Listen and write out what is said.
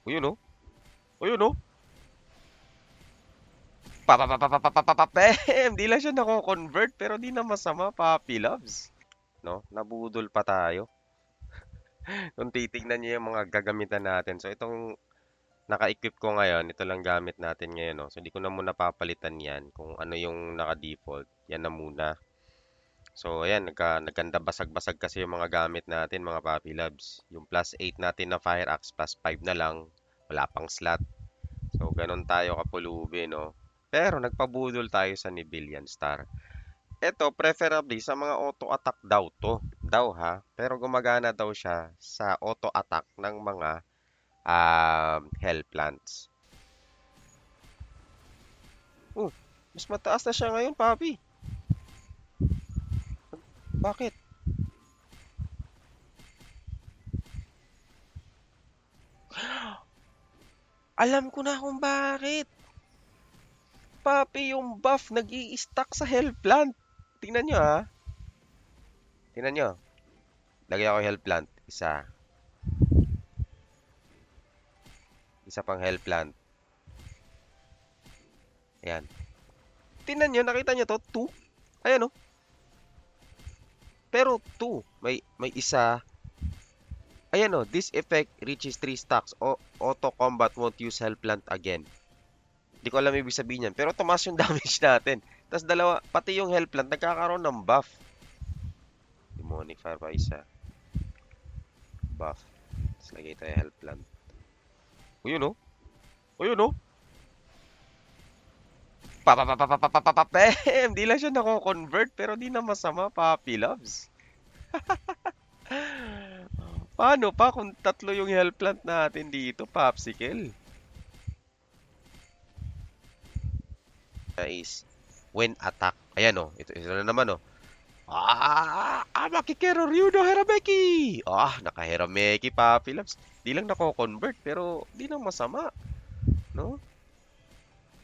O yun, oh. O yun, oh. Papapapapapapapapem! Di lang siya nako-convert, pero di na masama, Papi Loves. No? Nabudol pa tayo. Kung titignan niyo yung mga gagamitan natin. So, itong naka-equip ko ngayon, ito lang gamit natin ngayon, no? So, di ko na muna papalitan yan. Kung ano yung naka-default, yan na muna. So, ayan, nagkanda basag-basag kasi yung mga gamit natin, mga Papi Loves. Yung plus 8 natin na Fire Axe, plus 5 na lang. Wala pang slot. So, ganun tayo kapulubi, no? Pero, nagpabudol tayo sa Nibillion Star. Ito, preferably, sa mga auto-attack daw to. Daw, ha? Pero, gumagana daw siya sa auto-attack ng mga hell plants. Oh, mas mataas na siya ngayon, Papi. Bakit? Alam ko na kung bakit. Papi, yung buff nag stack sa hell plant. Tingnan nyo, ha? Tingnan nyo. Lagay ako hell plant. Isa. Isa pang hell plant. Ayan. Tingnan nyo, nakita nyo to? 2. Ayan, oh. Pero 2. May isa. Ayan, oh. This effect reaches 3 stacks. Auto combat won't use hell plant again. Hindi ko alam ibig sabihin yan. Pero tumaas yung damage natin. Tapos dalawa, pati yung hell plant, nagkakaroon ng buff. Demonic fire pa isa. Buff. Tapos lagay tayo hell plant. O yun, oh. O yun, oh. Papapapapapapapem! Di lang siya nako-convert, pero di na masama, Papi Loves. Paano pa kung tatlo yung hell plant natin dito, Popsicle? Nice. When attack. Ayan, oh. Ito na naman, oh. Makikero Ryudo Herameki! Naka-Herameki, Papi Loves. Di lang nako-convert, pero di lang masama. No?